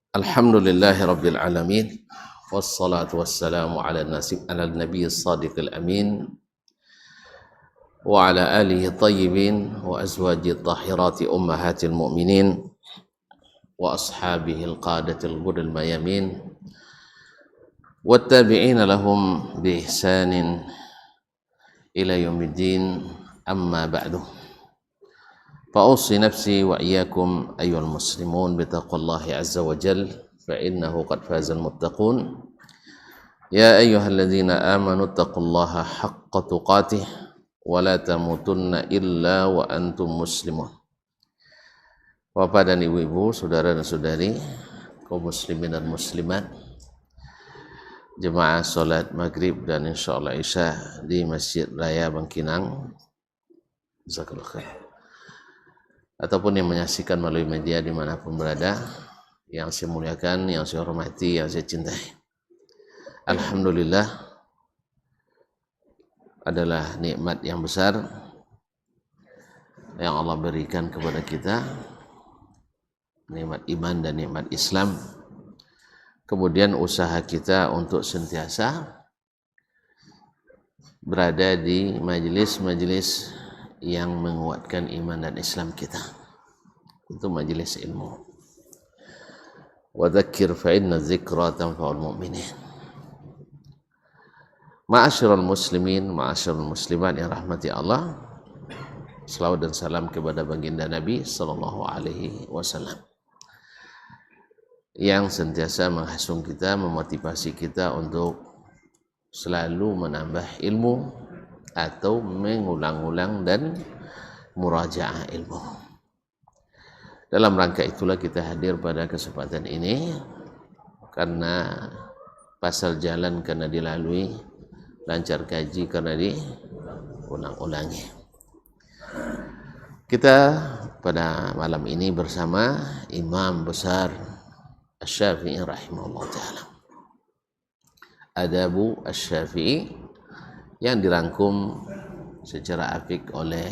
Alhamdulillahi Rabbil Alamin. Wassalatu wassalamu ala nabi sadiqil amin wa ala alihi tayyibin wa azwaji tahirati ummahatil mu'minin wa ashabihi alqadatil ghurril mayamin wattabi'ina lahum bi ihsanin ila yaumiddin, amma ba'du. Fa'usi nafsi wa iyyakum ayyuhal muslimun bitaqwallahi azza wa jal fa innahu qad fazal muttaqun. Ya ayyuhalladzina amanu taqullaha haqqa tuqatih wa la tamutunna illa wa antum muslimun. Bapak dan ibu-ibu, saudara dan saudari, kaum muslimin dan muslimat, jemaah salat maghrib dan insyaallah isya di Masjid Raya Bangkinang, jazakallahu khair, ataupun yang menyaksikan melalui media dimanapun berada, yang saya muliakan, yang saya hormati, yang saya cintai. Alhamdulillah, adalah nikmat yang besar yang Allah berikan kepada kita, nikmat iman dan nikmat Islam. Kemudian usaha kita untuk sentiasa berada di majelis-majelis yang menguatkan iman dan Islam kita, itu majelis ilmu. Wa dzakir fa inna dzikra tanfa'ul mu'minin. Ma'asyiral muslimin, ma'asyiral muslimat yang rahmati Allah, selawat dan salam kepada baginda Nabi sallallahu alaihi wasallam yang sentiasa menghasung kita, memotivasi kita untuk selalu menambah ilmu atau mengulang-ulang dan murajaah ilmu. Dalam rangka itulah kita hadir pada kesempatan ini, karena pasal jalan karena dilalui, lancar kaji karena diulang-ulangi. Kita pada malam ini bersama Imam besar Asy-Syafi'i rahimahullah ta'ala. Adabu Asy-Syafi'i yang dirangkum secara apik oleh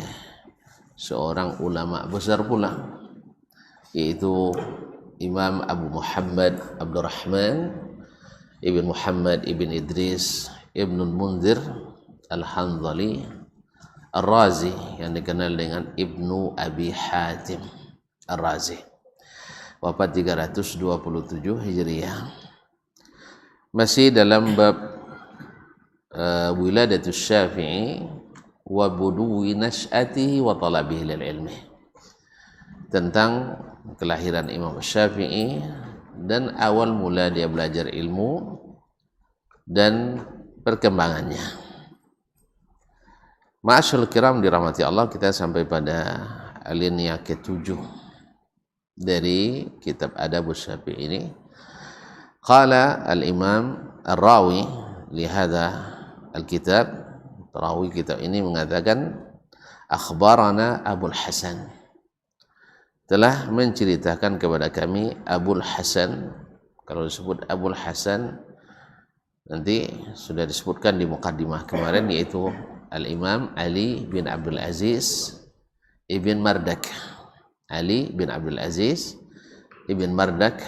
seorang ulama besar pula, yaitu Imam Abu Muhammad Abdurrahman ibn Muhammad ibn Idris ibn Munzir Al-Hanzali Ar-Razi, yang dikenal dengan Ibnu Abi Hatim Ar-Razi, wafat 327 Hijriah. Masih dalam bab wiladatus Syafi'i wa buduwi nash'atihi wa talabihi lil ilmi, tentang kelahiran Imam Syafi'i dan awal mula dia belajar ilmu dan perkembangannya. Ma'asyarul kiram dirahmati Allah, kita sampai pada alinea ke-7 dari kitab Adabus Syafi'i ini. Qala al-Imam Ar-Rawi li hadha al-kitab, rawi kitab ini mengatakan, akhbarana Abul Hasan, telah menceritakan kepada kami Abul Hasan. Kalau disebut Abul Hasan nanti sudah disebutkan di muqaddimah kemarin, yaitu Al-Imam Ali bin Abdul Aziz ibn Mardak. Ali bin Abdul Aziz ibn Mardak,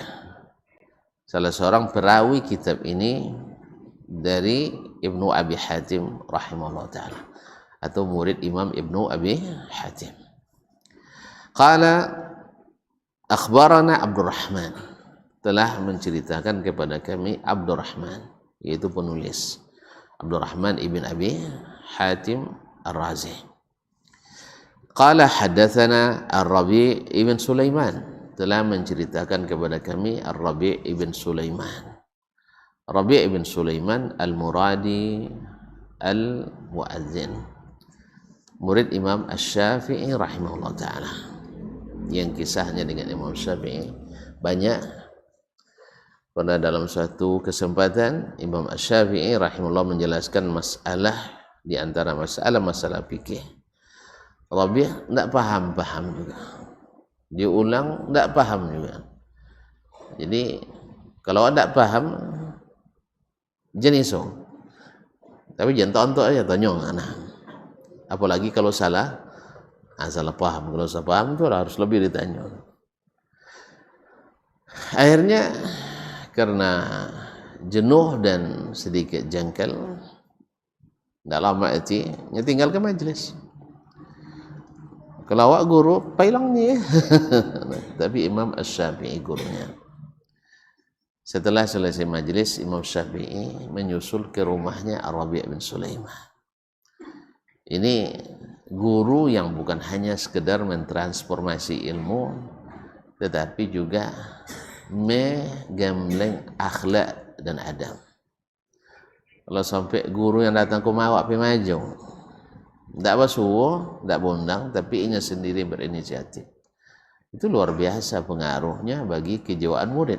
salah seorang perawi kitab ini dari Ibnu Abi Hatim rahimahullah ta'ala, atau murid Imam Ibnu Abi Hatim. Qala akhbarana Abdurrahman, telah menceritakan kepada kami Abdurrahman, yaitu penulis Abdurrahman ibn Abi Hatim Ar-Razi. Qala hadatsana Ar-Rabi' ibn Sulaiman, telah menceritakan kepada kami Ar-Rabi' ibn Sulaiman. Rabi' ibn Sulaiman Al-Muradi Al-Mu'adzin, murid Imam Asy-Syafi'i rahimahullah ta'ala, yang kisahnya dengan Imam Syafi'i banyak. Pada dalam suatu kesempatan Imam Asy-Syafi'i rahimahullah menjelaskan masalah di antara masalah fikih. Rabi' tidak paham juga, diulang tidak paham juga. Jadi kalau tidak paham jenis tapi jangan tonton aja, tanya anak. Apalagi kalau salah salah paham. Kalau salah paham itu harus lebih ditanya. Akhirnya karena jenuh dan sedikit jengkel, tidak lama itu tinggal ke majlis. Kalau awak guru, pailangnya. Tapi Imam Asy-Syafi'i gurunya. Setelah selesai majlis, Imam Syafi'i menyusul ke rumahnya Ar-Rabi' bin Sulaiman. Ini guru yang bukan hanya sekedar mentransformasi ilmu, tetapi juga menggembleng akhlak dan adab. Kalau sampai guru yang datang ke rumah awak pergi maju, tidak basuh, tidak bondang, tapi inya sendiri berinisiatif. Itu luar biasa pengaruhnya bagi kejiwaan murid.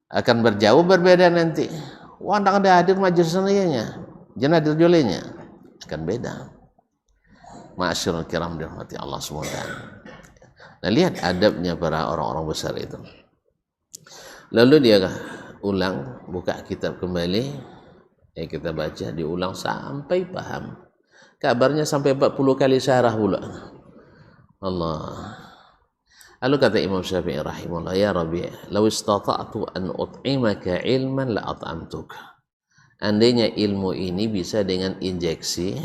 Akan berjauh berbeda nanti. Wah, tidak ada hadir majlis senayanya, jangan hadir jolenya, akan beda. Ma'asyiral kiram dirahmati Allah SWT. Nah, lihat adabnya para orang-orang besar itu. Lalu dia ulang, buka kitab kembali, kita baca, diulang sampai paham. Kabarnya sampai 40 kali syarah pula. Allah. Lalu kata Imam Syafi'i rahimahullah, ya Rabi', law istata'tu an ut'imaka ilman la at'amtuk. Andainya ilmu ini bisa dengan injeksi,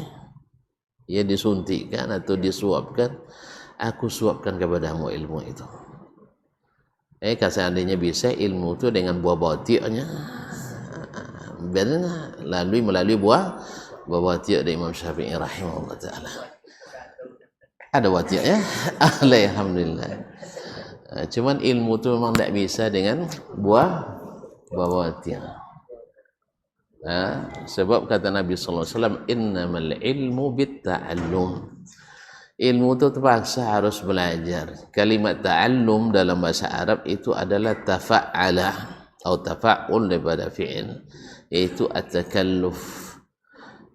ya disuntikkan atau disuapkan, aku suapkan kepadamu ilmu itu. Kalau seandainya bisa ilmu itu dengan buah batiknya, melalui buah batik dari Imam Syafi'i rahimahullah ta'ala. Ada batik ya? Alhamdulillah. Cuman ilmu itu memang tidak bisa dengan buah batik. Sebab kata Nabi sallallahu alaihi wasallam, innamal ilmu bitta'allum. Ilmu itu terpaksa harus belajar. Kalimat ta'allum dalam bahasa Arab itu adalah tafa'ala atau tafa'ul daripada fi'il, yaitu at-takalluf.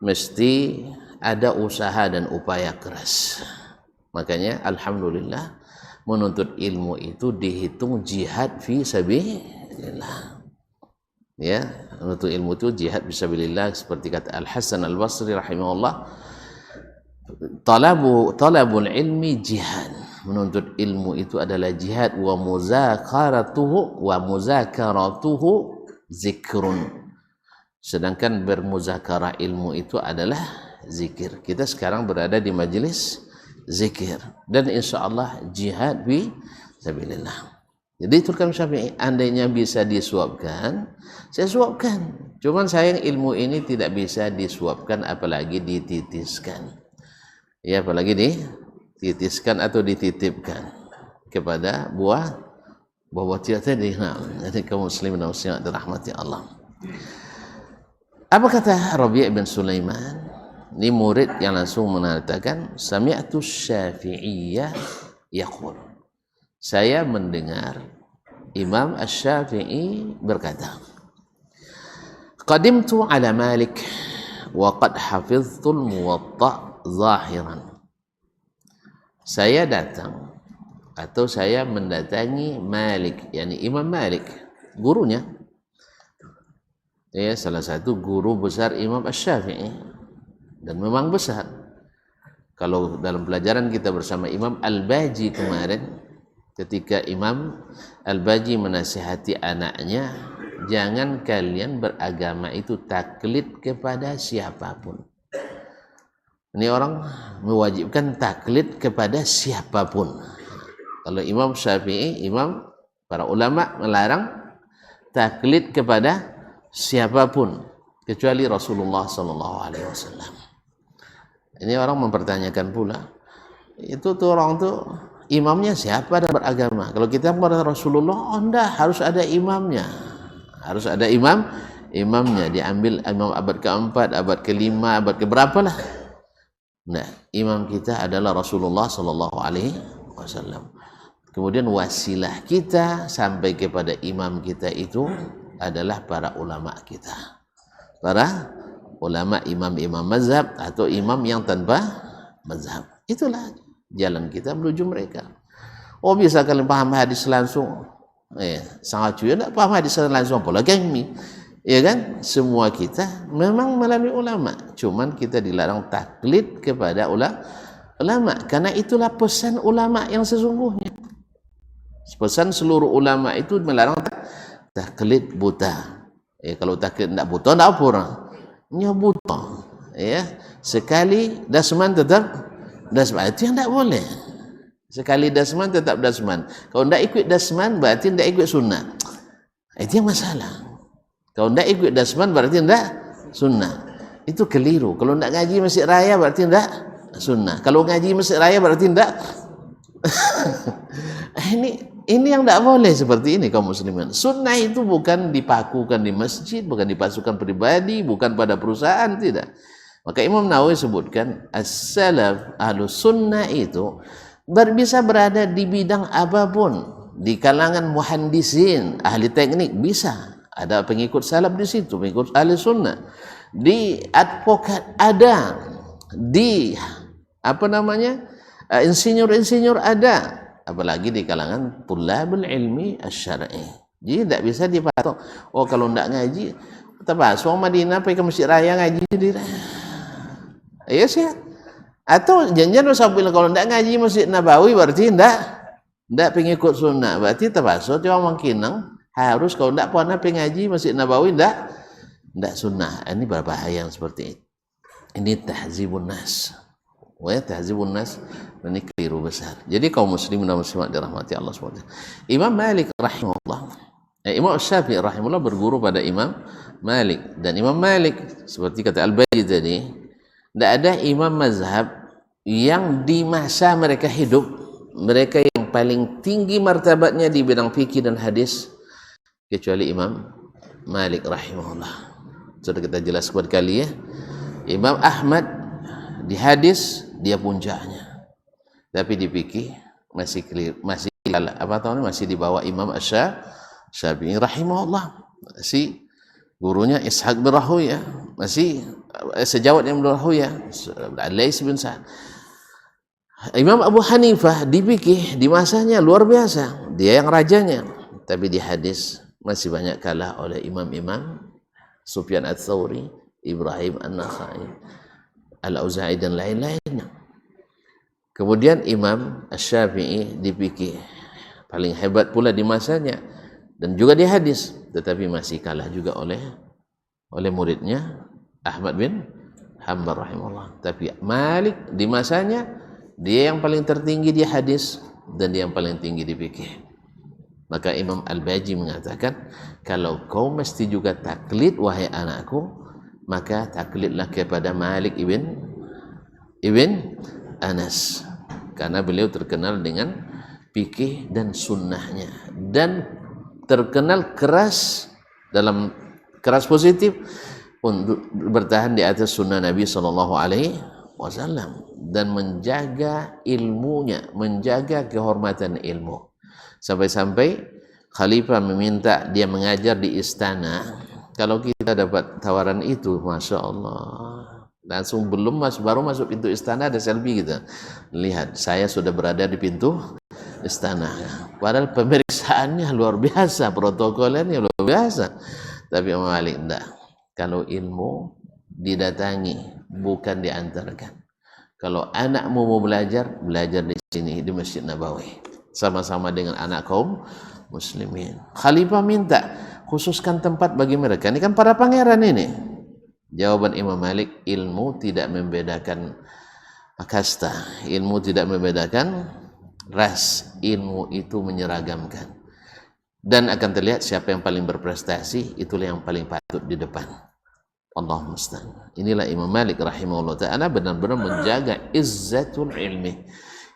Mesti ada usaha dan upaya keras. Makanya alhamdulillah menuntut ilmu itu dihitung jihad fi sabilillah. Ya, menuntut ilmu itu jihad fi sabilillah, seperti kata Al-Hasan Al-Basri rahimahullah, talabul ilmi jihad. Menuntut ilmu itu adalah jihad, wa muzakaratuhu zikrun. Sedangkan bermuzakarah ilmu itu adalah zikir. Kita sekarang berada di majelis zikir dan insyaallah jihad fi sabilillah. Jadi itu kan Syafi'i, andainya bisa disuapkan, saya suapkan. Cuman sayang ilmu ini tidak bisa disuapkan, apalagi dititiskan. Ya, apalagi dititiskan atau dititipkan kepada buah tadi. Jadi kaum muslimin dan muslimat dirahmati Allah. Apa kata Rabi' bin Sulaiman? Ini murid yang langsung mengatakan, sami'tu Syafi'iyyah yaqul. Saya mendengar Imam Asy-Syafi'i berkata, qadimtu ala Malik wa qad hafiztul Muwatta' zahiran. Saya datang atau saya mendatangi Malik, yakni Imam Malik, gurunya. Ya, salah satu guru besar Imam Asy-Syafi'i. Dan memang besar. Kalau dalam pelajaran kita bersama Imam Al-Baji kemarin, ketika Imam Al-Baji menasihati anaknya, jangan kalian beragama itu taklid kepada siapapun. Ini orang mewajibkan taklid kepada siapapun. Kalau Imam Syafi'i, para ulama melarang taklid kepada siapapun kecuali Rasulullah sallallahu alaihi wasallam. Ini orang mempertanyakan pula, itu tuh orang tuh imamnya siapa dan beragama? Kalau kita kepada Rasulullah, enggak, harus ada imamnya. Harus ada imamnya, diambil imam abad keempat, abad kelima, abad keberapa lah. Nah, imam kita adalah Rasulullah sallallahu alaihi wasallam. Kemudian wasilah kita sampai kepada imam kita itu adalah para ulama kita. Para ulama, imam-imam mazhab atau imam yang tanpa mazhab. Itulah jalan kita menuju mereka. Oh, bisa kalian paham hadis langsung? Sangat cuy, tidak paham hadis langsung pula kami. Ya kan? Semua kita memang melalui ulama. Cuman kita dilarang taklid kepada ulama. Karena itulah pesan ulama yang sesungguhnya. Pesan seluruh ulama itu melarang taklid buta. Kalau taklid tidak buta, tidak apa orang. Nya buta. Sekali dasman tetap dasman. Itu yang tidak boleh. Sekali dasman tetap dasman. Kalau tidak ikut dasman berarti tidak ikut sunnah. Itu yang masalah. Kalau tidak ikut dasman berarti tidak sunnah. Itu keliru. Kalau tidak ngaji masjid raya berarti tidak sunnah. Kalau ngaji masjid raya berarti tidak. Ini yang tidak boleh seperti ini kaum muslimin. Sunnah itu bukan dipakukan di masjid, bukan dipasukan pribadi, bukan pada perusahaan, tidak. Maka Imam Nawawi sebutkan as-salaf ahlus sunnah itu bisa berada di bidang apapun, di kalangan muhandisin, ahli teknik bisa, ada pengikut salaf di situ, pengikut ahli sunnah, di advokat ada, di insinyur-insinyur ada, apalagi di kalangan tulabul ilmi asy-syar'i. Jadi tidak bisa dipatok. Oh kalau tidak ngaji, terpaksa Madinah pergi ke Masjid Raya ngaji di. Ya sih. Atau jangan sambil kalau tidak ngaji Masjid Nabawi berarti tidak pengikut sunnah. Berarti terpaksa dia orang Kinang harus kalau tidak pernah pengaji Masjid Nabawi tidak sunnah. Ini berbahaya seperti ini. Ini tahzibun nas. Tahzibun nas, ini keliru besar. Jadi kaum muslimin dan muslimat dirahmati Allah SWT. Imam Malik rahimahullah, Imam Syafi'i rahimahullah berguru pada Imam Malik, dan Imam Malik seperti kata Al-Baji tadi, tidak ada imam mazhab yang di masa mereka hidup, mereka yang paling tinggi martabatnya di bidang fikih dan hadis kecuali Imam Malik rahimahullah. Sudah kita jelaskan kali ya. Imam Ahmad di hadis dia puncaknya, tapi di fikih masih masih di bawah Imam Syafi'i rahimahullah. Si gurunya Ishaq bin Rahuya masih sejawat yang bin Rahuya, Al-Lais bin Sa'ad. Imam Abu Hanifah di fikih di masanya luar biasa, dia yang rajanya, tapi di hadis masih banyak kalah oleh imam-imam Sufyan Ats-Tsauri, Ibrahim An-Nakhai, Al-Auza'i dan lain-lainnya. Kemudian Imam Asy-Syafi'i di fikih paling hebat pula di masanya dan juga di hadis, tetapi masih kalah juga oleh muridnya Ahmad bin Hanbal rahimahullah. Tapi Malik di masanya dia yang paling tertinggi di hadis dan dia yang paling tinggi di fikih. Maka Imam Al-Baji mengatakan, kalau kau mesti juga taklid wahai anakku, maka taklidlah kepada Malik ibn Anas, karena beliau terkenal dengan fikih dan sunnahnya, dan terkenal keras positif untuk bertahan di atas sunnah Nabi SAW dan menjaga ilmunya, menjaga kehormatan ilmu, sampai-sampai Khalifah meminta dia mengajar di istana. Kalau kita dapat tawaran itu, masya Allah, langsung baru masuk pintu istana ada selfie kita. Lihat, saya sudah berada di pintu istana. Padahal pemeriksaannya luar biasa, protokolnya luar biasa. Tapi Imam Malik enggak. Kalau ilmu didatangi, bukan diantarkan. Kalau anakmu mau belajar di sini di Masjid Nabawi, sama-sama dengan anak kaum muslimin. Khalifah minta khususkan tempat bagi mereka. Ini kan para pangeran ini. Jawaban Imam Malik, ilmu tidak membedakan kasta, ilmu tidak membedakan ras, ilmu itu menyeragamkan. Dan akan terlihat siapa yang paling berprestasi, itulah yang paling patut di depan. Allah musta'an. Inilah Imam Malik rahimahullah ta'ala benar-benar menjaga izzatul ilmi.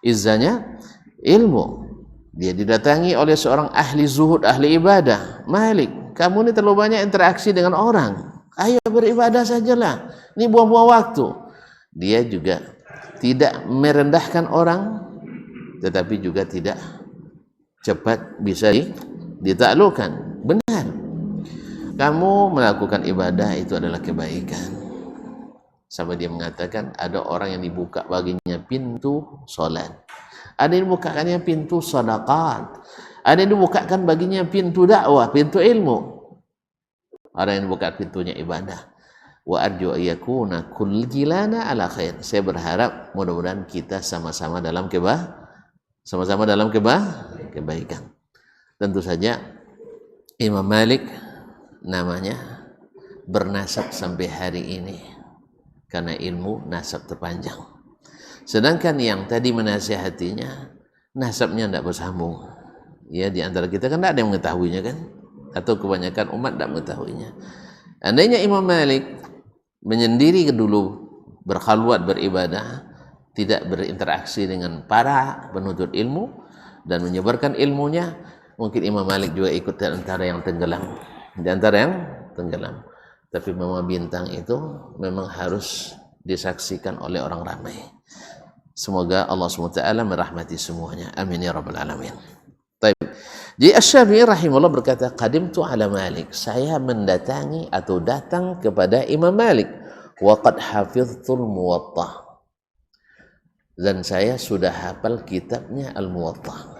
Izzanya ilmu. Dia didatangi oleh seorang ahli zuhud, ahli ibadah. Malik, kamu ini terlalu banyak interaksi dengan orang. Ayo beribadah sajalah. Ini buang-buang waktu. Dia juga tidak merendahkan orang, tetapi juga tidak cepat bisa ditaklukkan. Benar. Kamu melakukan ibadah itu adalah kebaikan. Sampai dia mengatakan ada orang yang dibuka baginya pintu solat, ada yang dibukakannya pintu sedekah, ada yang dibukakan baginya pintu dakwah, pintu ilmu, ada yang dibuka pintunya ibadah. Wa arju ayyakuna kull jilana ala khair. Saya berharap mudah-mudahan kita sama-sama dalam kebaikan. Tentu saja Imam Malik namanya bernasab sampai hari ini karena ilmu nasab terpanjang. Sedangkan yang tadi menasihatinya nasabnya tidak bersambung. Ya, di antara kita kan tidak ada yang mengetahuinya kan, atau kebanyakan umat tidak mengetahuinya. Andainya Imam Malik menyendiri dulu, berkhalwat beribadah, tidak berinteraksi dengan para penuntut ilmu dan menyebarkan ilmunya, mungkin Imam Malik juga ikut di antara yang tenggelam. Tapi memang bintang itu memang harus disaksikan oleh orang ramai. Semoga Allah SWT merahmati semuanya. Amin ya rabbal alamin. Baik. Jadi Asy-Syafi'i rahimahullah berkata, qadimtu ala Malik, saya mendatangi atau datang kepada Imam Malik, wa qad hafiztul Muwatta, dan saya sudah hafal kitabnya Al-Muwatta.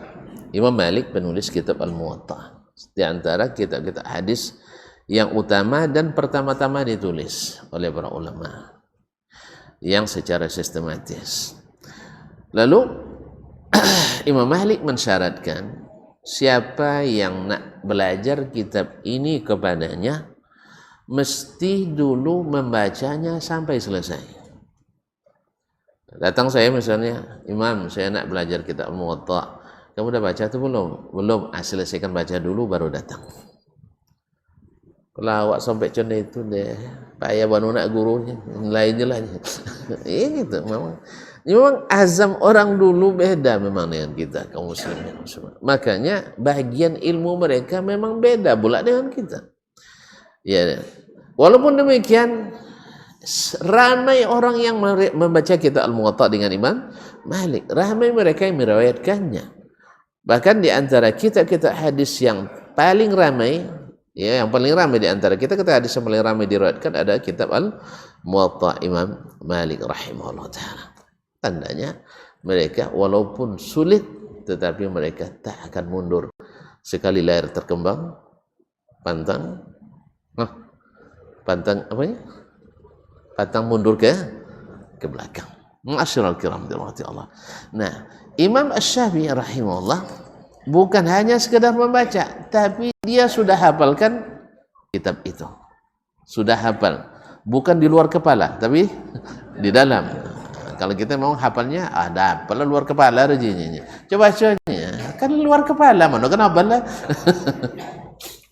Imam Malik penulis kitab Al-Muwatta, di antara kitab-kitab hadis yang utama dan pertama-tama ditulis oleh para ulama yang secara sistematis. Lalu Imam Malik mensyaratkan siapa yang nak belajar kitab ini kepadanya mesti dulu membacanya sampai selesai. Datang saya misalnya, Imam, saya nak belajar kitab Al-Muwatta, kamu udah baca atau belum? Belum. Selesaikan baca dulu baru datang. Kalau awak sampai contoh itu deh, payah banu nak gurunya, lainnya lah. Gitu memang azam orang dulu beda memang dengan kita kaum muslimin. Makanya bagian ilmu mereka memang beda pula dengan kita. Ya, walaupun demikian ramai orang yang membaca kitab Al-Muwatta dengan Imam Malik, ramai mereka yang meriwayatkannya. Bahkan di antara kitab-kitab hadis yang paling ramai, ya, yang paling ramai di antara kitab hadis yang paling ramai diriwayatkan ada kitab Al-Muwatta Imam Malik rahimahullah taala. Tandanya mereka walaupun sulit tetapi mereka tak akan mundur. Sekali layar terkembang, pantang mundur ke belakang. Ma'asyiral kiram dirahmati Allah. Nah, Imam Asy-Syafi'i rahimahullah bukan hanya sekedar membaca, tapi dia sudah hafalkan kitab itu. Sudah hafal. Bukan di luar kepala, tapi di dalam. Kalau kita mau hafalnya, ada hafal luar kepala rejinya. Coba bacanya, kan luar kepala, mana kenapa lah?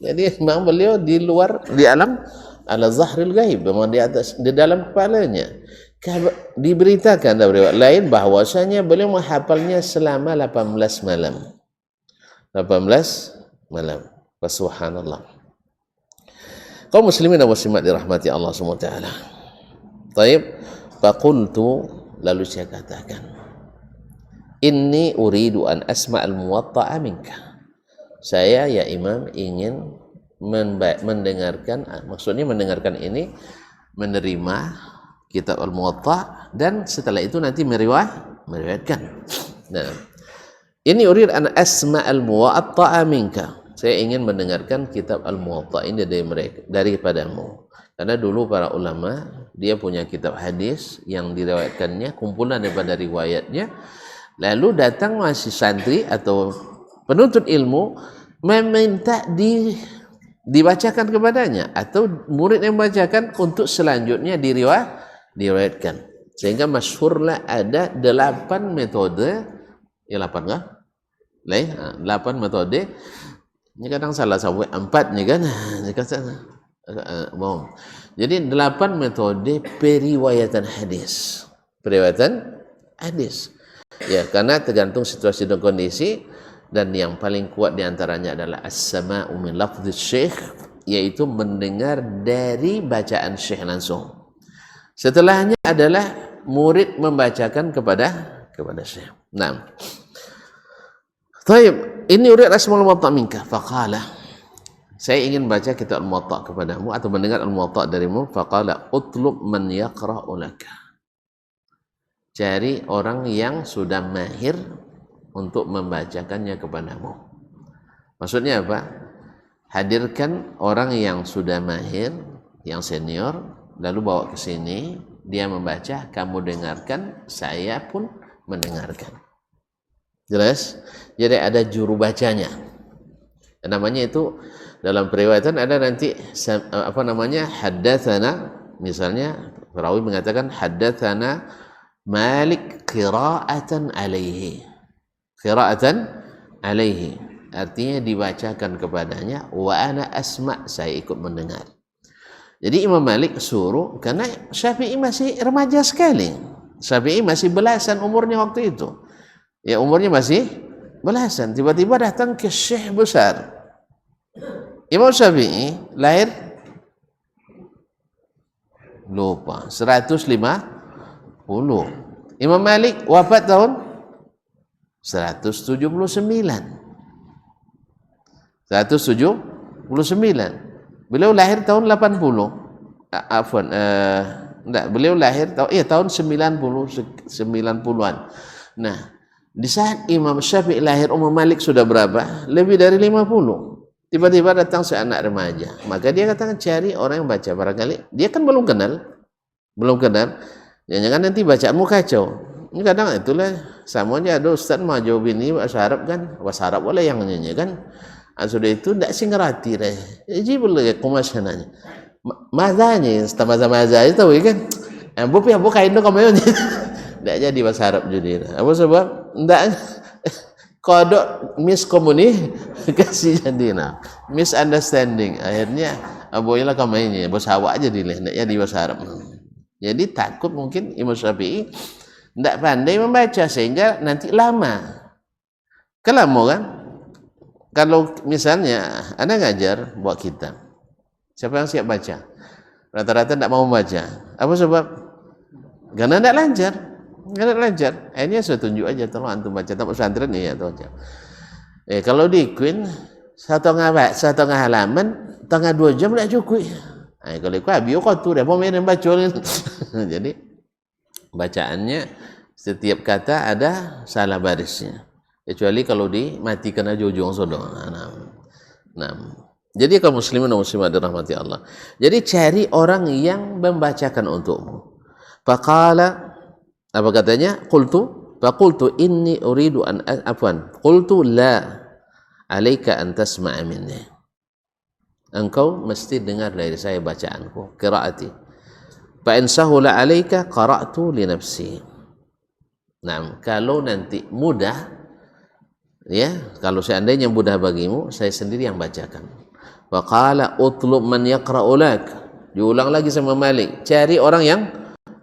Jadi memang beliau di luar, di alam ala zahril ghaib, memang di atas, di dalam kepalanya. Diberitakan dari riwayat lain bahwasanya beliau menghafalnya selama 18 malam. 18 malam. Subhanallah. Kaum muslimin dan muslimat dirahmati Allah SWT. Taib, faqultu, lalu saya katakan, inni uridu an asma' al-muwatta'a minka. Saya ya Imam ingin mendengarkan, maksudnya mendengarkan ini, menerima kitab Al-Muwatta dan setelah itu nanti meriwayatkan. Nah, ini urid an asma' al-muwatta'a minka. Saya ingin mendengarkan kitab Al-Muwatta ini daripadamu. Karena dulu para ulama dia punya kitab hadis yang diriwayatkannya, kumpulan daripada riwayatnya. Lalu datang masih santri atau penuntut ilmu meminta dibacakan kepadanya atau murid yang membacakan untuk selanjutnya diriwayatkan. Sehingga masyhurlah ada 8 metode, ya 8 kah? 8 metode. Ini kadang salah sampai 4-nya kan. Jadi 8 metode periwayatan hadis. Periwayatan hadis. Ya, karena tergantung situasi dan kondisi, dan yang paling kuat diantaranya adalah as-sama'u min lafdhi syekh, yaitu mendengar dari bacaan syekh langsung. Setelahnya adalah murid membacakan kepada syekh. Nah, taib, ini urid asma'ul muwatta minka. Faqala, saya ingin baca kitab Al-Muwatta kepadamu atau mendengar Al-Muwatta darimu. Faqala utlub man yaqra'u laka. Cari orang yang sudah mahir untuk membacakannya kepadamu. Maksudnya apa? Hadirkan orang yang sudah mahir, yang senior, lalu bawa ke sini, dia membaca, kamu dengarkan, saya pun mendengarkan. Jelas? Jadi ada juru bacanya. Namanya itu dalam periwayatan ada nanti apa namanya, haddatsana, misalnya perawi mengatakan haddatsana Malik qira'atan alaihi. Qira'atan alaihi artinya dibacakan kepadanya, wa ana asma, saya ikut mendengar. Jadi Imam Malik suruh, karena Syafi'i masih remaja sekali. Syafi'i masih belasan umurnya waktu itu. Ya, umurnya masih belasan. Tiba-tiba datang ke syekh besar. Imam Syafi'i lahir lupa 150. Imam Malik wafat tahun 179. Beliau lahir tahun 80. Afwan, enggak, beliau lahir tahun 90-an. Nah, di saat Imam Syafi'i lahir, Imam Malik sudah berapa? Lebih dari 50. Tiba-tiba datang seanak remaja. Maka dia katakan cari orang yang baca. Barangkali dia kan belum kenal. Jangan nanti bacaanmu kacau. Ini kadang itulah samanya ada ustaz mau jawab ini bahasa Arab kan, bahasa Arab boleh yang nyanyi kan. Sudah itu tidak singerati deh. Jadi boleh kumasananya. Mazanya, maza itu tahu kan? Bupi kain tu kamu ni. Tidak jadi bahasa Arab jadi. Apa sebab? Tidak. Kodok miskomunikasi jadi nah. Misunderstanding. Akhirnya aboilah kamu ini bahasa awak aja dileh. Tidak jadi bahasa Arab. Jadi takut mungkin Imam Syafi'i tidak pandai membaca sehingga nanti lama. Kelamo kan? Kalau misalnya Anda ngajar buat kitab, siapa yang siap baca? Rata-rata tidak mau membaca. Apa sebab? Karena tidak lancar. Akhirnya saya tunjuk aja, tolong antum baca. Tak pesantren ya, tolong. Kalau di Queen 1,5 halaman, tengah 2 jam tidak cukup. Kalau ikut habis kau tu dah main baca. Jadi bacaannya setiap kata ada salah barisnya. Kecuali kalau dimatikan aja ujung sodong. Nah. Jadi kaum muslimin dan muslimat dirahmati Allah. Jadi cari orang yang membacakan untukmu. Faqala, apa katanya? Faqultu inni uridu an qultu la alayka an tasma'a minni. Engkau mesti dengar dari saya bacaanku, qiraati. Fa in sahula alayka qara'tu li nafsi. Nah, kalau nanti mudah, ya, kalau seandainya mudah bagimu, saya sendiri yang bacakan. Wa qala utlub man yaqra'u lak. Diulang lagi sama Malik, cari orang yang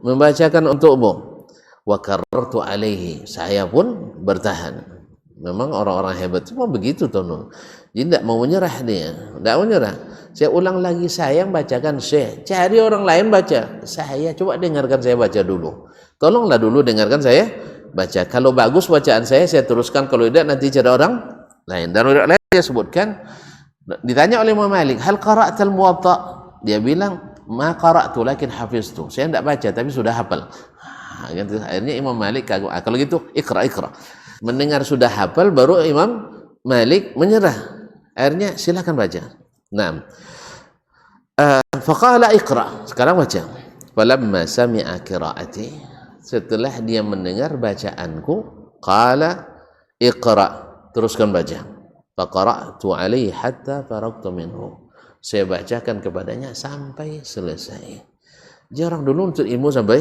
membacakan untukmu. Wa karartu alaihi, saya pun bertahan. Memang orang-orang hebat cuma begitu tono. Jadi tidak mau menyerah dia, tidak mau menyerah. Saya ulang lagi, saya yang bacakan, Syekh. Cari orang lain baca. Saya coba dengarkan saya baca dulu. Tolonglah dulu dengarkan saya baca. Kalau bagus bacaan saya teruskan. Kalau tidak nanti cari orang lain. Dan orang lain dia sebutkan, ditanya oleh Imam Malik, hal qara'tal Muwatta? Dia bilang, ma qara'tu lakin hafiztu. Saya tidak baca tapi sudah hafal. Akhirnya Imam Malik kagum. Kalau gitu ikra. Mendengar sudah hafal baru Imam Malik menyerah. Akhirnya silakan baca. Nah, faqala ikra. Sekarang baca. Falamma sami'a qira'ati, setelah dia mendengar bacaanku, qala iqra, teruskan baca. Faqara'tu alaihi hatta faragtu minhu. Saya bacakan kepadanya sampai selesai. Jarang dulu untuk ilmu sampai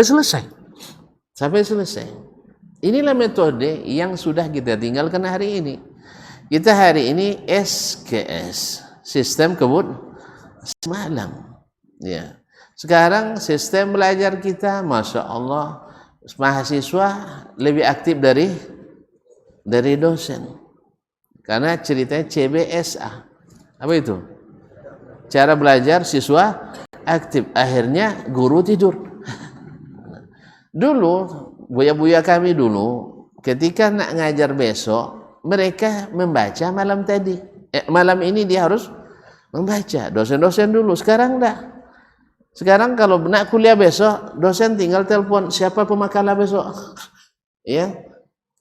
selesai. Inilah metode yang sudah kita tinggalkan hari ini. Kita hari ini SKS, sistem kebut semalam. Ya. Sekarang sistem belajar kita, masya Allah, mahasiswa lebih aktif dari dosen. Karena ceritanya CBSA. Apa itu? Cara belajar siswa aktif. Akhirnya guru tidur. Dulu, buya-buya kami dulu, ketika nak ngajar besok, mereka membaca malam tadi. Malam ini dia harus membaca. Dosen-dosen dulu, sekarang enggak. Sekarang kalau nak kuliah besok, dosen tinggal telepon, siapa pemakalah besok? Ya,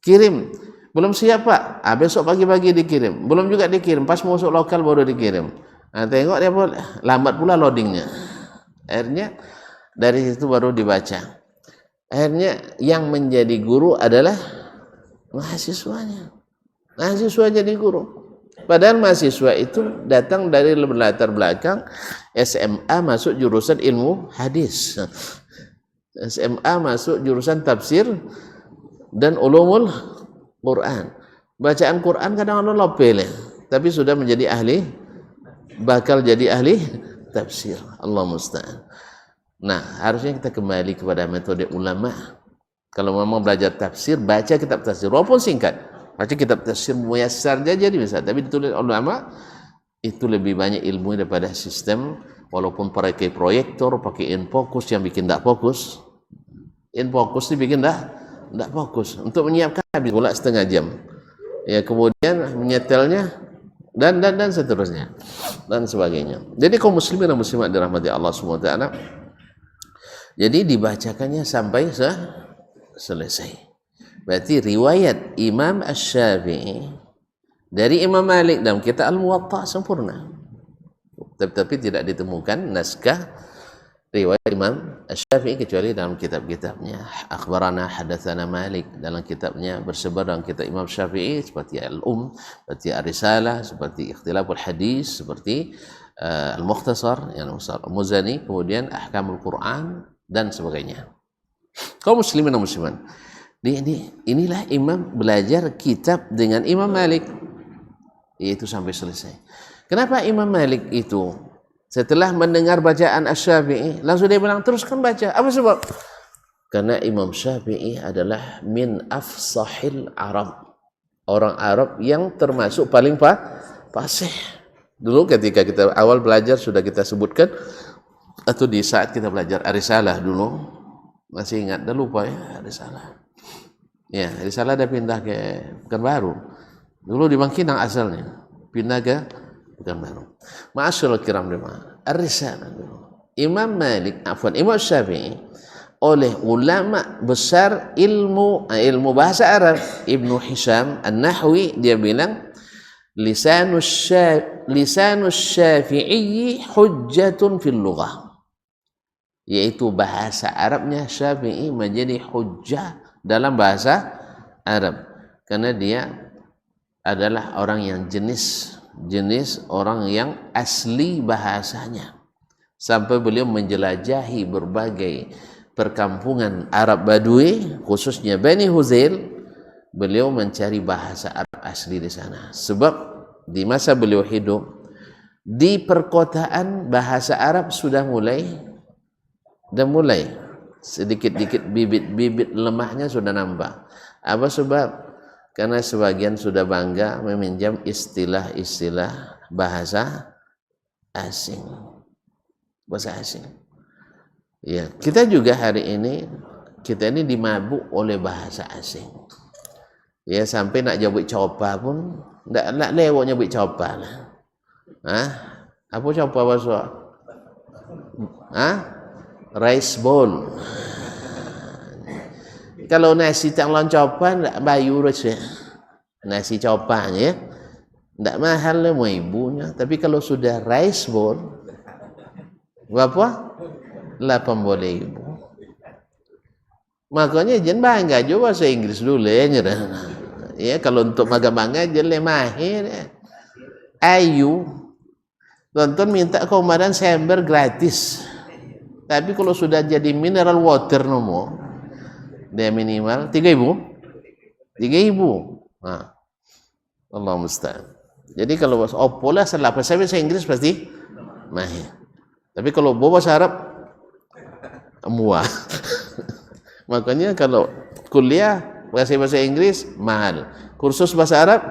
kirim. Belum siap Pak? Besok pagi-pagi dikirim. Belum juga dikirim, pas masuk lokal baru dikirim. Nah, tengok dia lambat pula loadingnya. Akhirnya dari situ baru dibaca. Akhirnya yang menjadi guru adalah mahasiswanya. Mahasiswa jadi guru. Padahal mahasiswa itu datang dari latar belakang SMA masuk jurusan ilmu hadis, SMA masuk jurusan tafsir dan ulumul Quran. Bacaan Quran kadang-kadang lopel, tapi sudah menjadi ahli, bakal jadi ahli tafsir. Allah musta'an. Nah, harusnya kita kembali kepada metode ulama. Kalau memang belajar tafsir, baca kitab tafsir walaupun singkat. Baca kitab tafsir muyassar jadi bisa, tapi ditulis ulama itu lebih banyak ilmu daripada sistem. Walaupun pakai proyektor, pakai infocus yang bikin tak fokus. Infocus itu bikin tak fokus. Untuk menyiapkan habis pula setengah jam. Ya, kemudian menyetelnya dan seterusnya dan sebagainya. Jadi kaum muslimin dan muslimat dirahmati Allah SWT. Jadi dibacakannya sampai selesai. Berarti riwayat Imam Asy-Syafi'i dari Imam Malik dalam kitab Al-Muwatta sempurna. Tetapi tidak ditemukan naskah riwayat Imam Asy-Syafi'i kecuali dalam kitab-kitabnya. Akhbarana hadatsana Malik, dalam kitabnya bersebar dalam kitab Imam Syafi'i seperti seperti Ar-Risalah, seperti Ikhtilaful Hadis, seperti Al-Mukhtasar yang Muzani, kemudian Ahkamul Quran dan sebagainya. Kaum muslimin dan muslimat, inilah imam belajar kitab dengan Imam Malik, yaitu sampai selesai. Kenapa Imam Malik itu setelah mendengar bacaan Asy-Syafi'i langsung dia bilang teruskan baca? Apa sebab? Karena Imam Syafi'i adalah min afsahil Arab, orang Arab yang termasuk paling fasih. Dulu ketika kita awal belajar sudah kita sebutkan, atau di saat kita belajar Ar-Risalah dulu, masih ingat, dah lupa ya Ar-Risalah. Ya, Risalah dah pindah ke Pekanbaru. Dulu di Bangkinang asalnya, pindah ke Pekanbaru. Ma'asyiral kiram jemaah, Ar-Risalah dulu. Imam Syafi'i oleh ulama besar ilmu bahasa Arab, Ibnu Hisham An-Nahwi, dia bilang lisanus Syafi'i hujjatun fil lughah, yaitu bahasa Arabnya Syafi'i menjadi hujjah dalam bahasa Arab, karena dia adalah orang yang jenis orang yang asli bahasanya, sampai beliau menjelajahi berbagai perkampungan Arab Badui, khususnya Bani Huzail. Beliau mencari bahasa Arab asli di sana, sebab di masa beliau hidup di perkotaan bahasa Arab sudah mulai sedikit-sedikit bibit-bibit lemahnya sudah nampak. Apa sebab? Karena sebagian sudah bangga meminjam istilah-istilah bahasa asing. Bahasa asing. Ya, kita juga hari ini dimabuk oleh bahasa asing. Ya, sampai nak jawab coba pun nak lewat nyebut coba lah. Apa coba bahasa? Rice bowl. Kalau nasi tak loncopan tak bayu saja. Nasi copan ya. Tak mahal lah mau ibunya, tapi kalau sudah rice bowl berapa? 80.000. Makanya jangan bangga juga bahasa Inggris dulu ya. Ya, kalau untuk bangga-bangga jangan mahir. Ayu tonton minta komandan sember gratis. Tapi kalau sudah jadi mineral water nomo, dia minimal 3.000. Allah musta'an. Jadi kalau bahasa Oppo lah salah bahasa Inggris pasti mahir. Tapi kalau bahasa Arab muah. Makanya kalau kuliah bahasa Inggris mahal, kursus bahasa Arab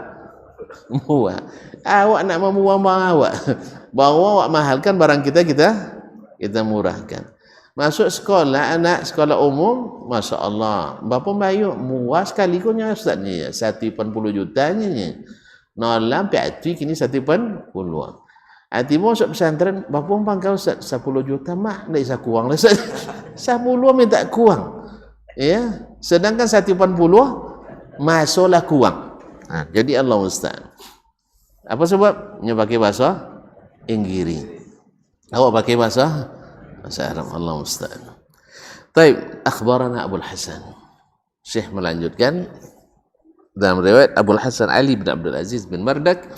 muah. Awak nak memuah awak, bawa awak mahalkan barang kita murahkan. Masuk sekolah, anak sekolah umum, Masya Allah, Bapa Bayu muah sekali konya Ustaznya 1.80 jutanya. Nolam piatu kini 1.80. Hati masuk pesantren, Bapa pangkal Ustaz 10 juta mah ndak bisa kuang lah. 10 minta kuang. Ya, sedangkan 1.80 masuklah kuang. Jadi Allah musta'an. Apa sebab? Nya pakai bahasa Inggris. Awak pakai bahasa Arab. Allah musta'an. Baik, akhbarana Abu Hasan. Syekh melanjutkan dalam riwayat Abu Hasan Ali bin Abdul Aziz bin Mardak,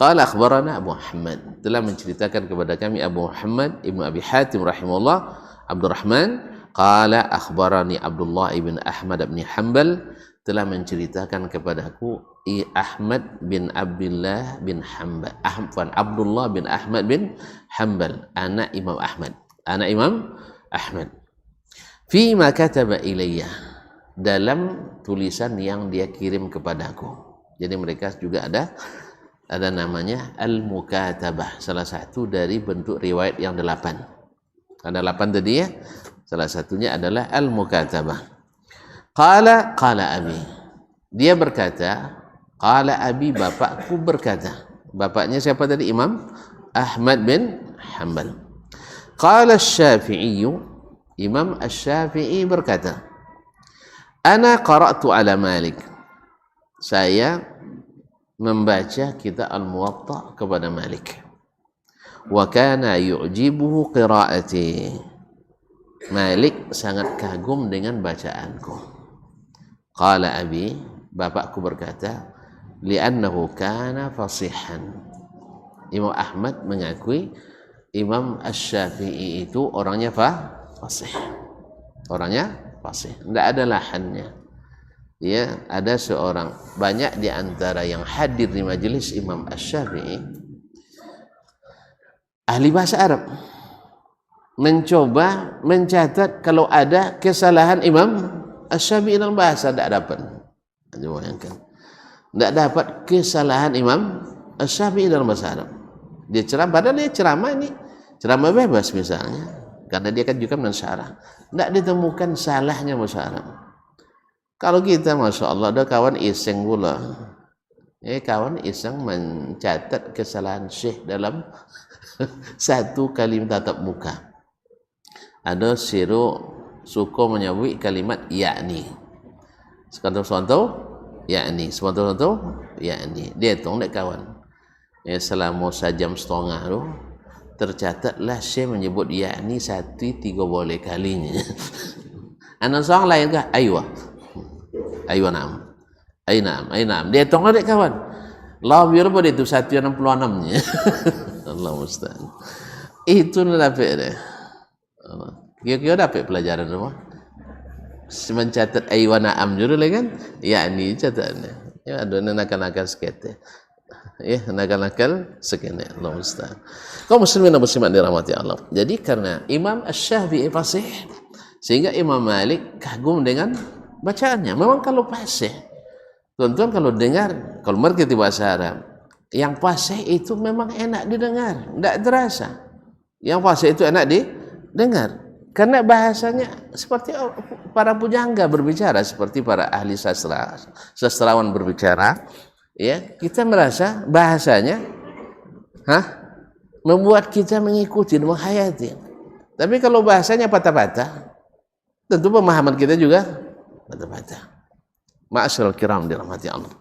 Qala akhbarana Abu Muhammad, telah menceritakan kepada kami Abu Muhammad Ibnu Abi Hatim rahimahullah Abdurrahman. Qala akhbarani Abdullah ibn Ahmad bin Hanbal, telah menceritakan kepadaku Ahmad bin Abdullah bin Hanbal, Abdullah bin Ahmad bin Hanbal, anak Imam Ahmad, fi ma kataba ilayya, dalam tulisan yang dia kirim kepadaku. Jadi mereka juga ada namanya al-mukatabah, salah satu dari bentuk riwayat yang 8. Ada 8 tadi ya. Salah satunya adalah al-mukatabah. Qala abi. Dia berkata, qala abi, bapakku berkata. Bapaknya siapa tadi? Imam Ahmad bin Hanbal. Qala Asy-Syafi'i, Imam Asy-Syafi'i berkata, ana qara'tu ala Malik. Saya membaca kitab Al-Muwatta kepada Malik. Wa kana yu'jibuhu qira'ati. Malik sangat kagum dengan bacaanku. Qala abi, bapakku berkata, li'annahu kana fasihan. Imam Ahmad mengakui Imam Asy-Syafi'i itu orangnya fasih. Orangnya fasih, tidak ada lahannya. Ya, ada seorang, banyak di antara yang hadir di majelis Imam Asy-Syafi'i ahli bahasa Arab, mencoba mencatat kalau ada kesalahan Imam Asy-Syafi'i dalam bahasa, tidak dapat. Bayangkan, tidak dapat kesalahan Imam Asy-Syafi'i dalam bahasa Arab. Dia ceramah, padahal dia ceramah ini ceramah bebas misalnya, karena dia kan juga mensyarah, tidak ditemukan salahnya bahasa Arab. Kalau kita, masya Allah, ada kawan iseng pula, kawan iseng mencatat kesalahan syekh dalam satu kalimat tatap muka. Ada suka menyebut kalimat yakni, sekonto yakni, yakni. Dia hitung dek kawan, selama sejam setengah tu tercatatlah syekh menyebut yakni 1-3 boleh kalinya. Anak seorang lain kah? Aywa naam. Dia hitung dek kawan. Allah biar pada itu 166-nya. Allah musta'an. Itu dapat deh. Kira-kira dapat pelajaran rumah. Mencatat aywa naam juga lagi kan? Yakni catatnya. Ya, ada nakal-nakal sekete. Ya, nakal-nakal sekene. Allah musta'an. Kaum muslimin dan muslimat dirahmati Allah. Jadi karena Imam Asy-Syafi'i fasih, sehingga Imam Malik kagum dengan bacaannya. Memang kalau fasih, tuan-tuan kalau dengar, kalau mengerti bahasa Arab, yang fasih itu memang enak didengar, tidak terasa. Yang fasih itu enak didengar, karena bahasanya seperti para pujangga berbicara, seperti para ahli sastrawan berbicara. Ya, kita merasa bahasanya, membuat kita mengikuti, menghayati. Tapi kalau bahasanya patah-patah, tentu pemahaman kita juga patah-patah. Ma'asyiral kiram dirahmati Allah.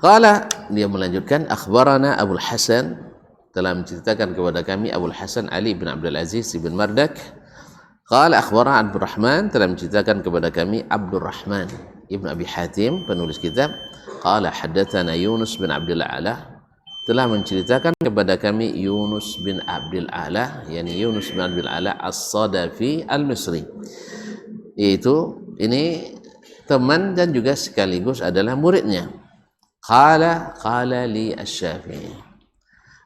Qala, dia melanjutkan, akhbarana Abul Hasan, telah menceritakan kepada kami Abul Hasan Ali bin Abdul Aziz bin Mardak. Qala akhbarana Abdurrahman, telah menceritakan kepada kami Abdurrahman ibn Abi Hatim, penulis kitab. Qala haddatsana Yunus bin Abdul A'la, telah menceritakan kepada kami Yunus bin Abdul A'la, yakni Yunus bin Abdul A'la As-Sadafi Al-Misri. Yaitu ini teman dan juga sekaligus adalah muridnya. Qala li Asy-Syafi'i.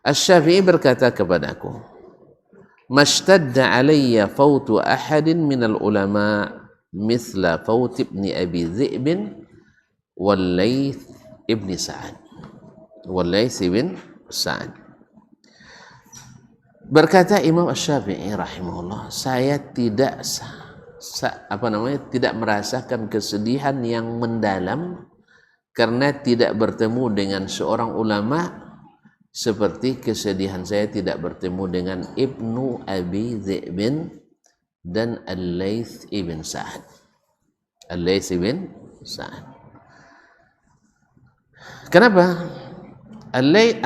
Asy-Syafi'i berkata kepadaku, mashtadda alayya fautu ahadin minal ulama mithla faut ibn Abi Dhi'b wal Laits ibn Sa'ad. Berkata Imam Asy-Syafi'i rahimahullah, saya tidak tidak merasakan kesedihan yang mendalam karena tidak bertemu dengan seorang ulama seperti kesedihan saya tidak bertemu dengan Ibnu Abi Dhi'b dan Al-Laits ibn Sa'ad. Al-Laits ibn Sa'ad. Kenapa?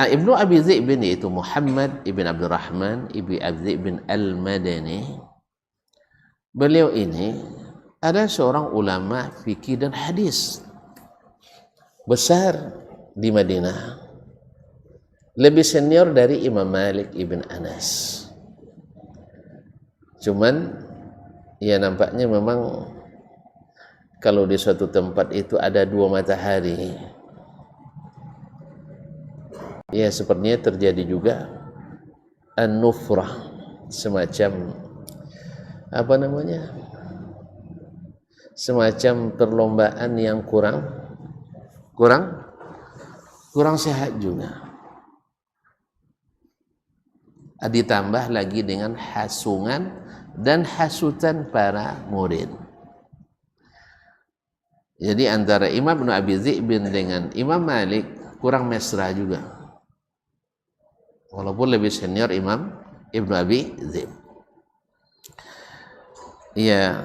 Ibnu Abi Dhi'b itu Muhammad ibn Abdurrahman ibn Abi Dhi'b Al-Madani. Beliau ini ada seorang ulama fikih dan hadis besar di Madinah. lebih senior dari Imam Malik ibn Anas. Cuman ya nampaknya memang kalau di suatu tempat itu ada dua matahari, ya sepertinya terjadi juga an-nufrah, semacam apa namanya, semacam perlombaan yang kurang sehat juga. Ditambah lagi dengan hasungan dan hasutan para murid. Jadi antara Imam Ibn Abi Dhi'b dengan Imam Malik kurang mesra juga, walaupun lebih senior Imam Ibn Abi Dhi'b. Ya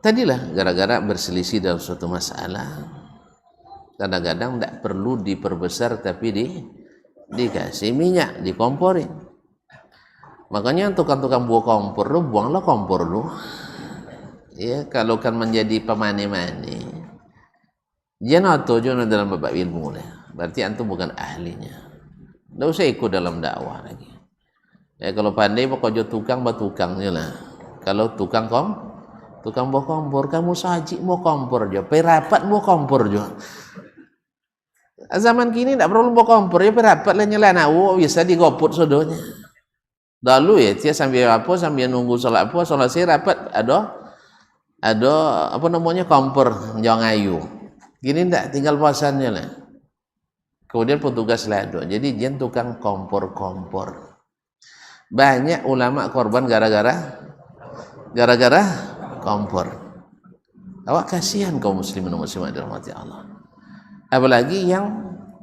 tadilah gara-gara berselisih dalam suatu masalah, kadang-kadang tidak perlu diperbesar tapi dikasih minyak, dikomporin. Makanya tukang-tukang buah kompor lu, buanglah kompor lu. Ya, kalau kan menjadi pemane-mane, jangan jono dalam bab ilmu lah. Berarti antum bukan ahlinya. Tidak usah ikut dalam dakwah lagi. Ya kalau pandai pokoknya tukang batukangnya lah. Kalau tukang buah kompor, kamu saji mau kompor jo, perapat mau kompor jo. Zaman kini tidak perlu bawa kompor, ya berapat lah nyala nawu bisa digoput sodonya. Dulu ya dia sambil nunggu sholat sih rapat ada apa namanya kompor jangan ayu. Gini tidak tinggal pasannya lah. Kemudian petugas lado. Jadi dia tukang kompor. Banyak ulama korban gara-gara kompor. Awak kasihan kaum muslimin dan muslimat dirahmati Allah. Apalagi yang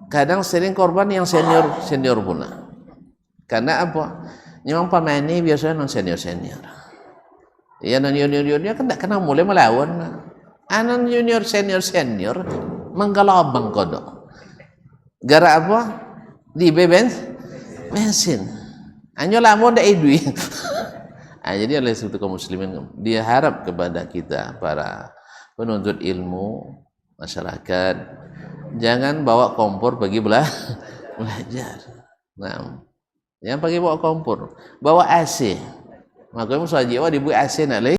kadang sering korban yang senior pula. Karena apa? Memang pemane biasanya non senior. Ya non juniornya kan tidak kena mulai melawan. Anan junior senior menggalabang kodok. Gara apa? Di bensin. Anyo lamo ndak duit. Jadi oleh sebab kaum muslimin dia harap kepada kita para penuntut ilmu masyarakat, jangan bawa kompor pergi belajar. Nah, yang pergi bawa kompor, bawa AC. Makanya saja dibuat AC nak le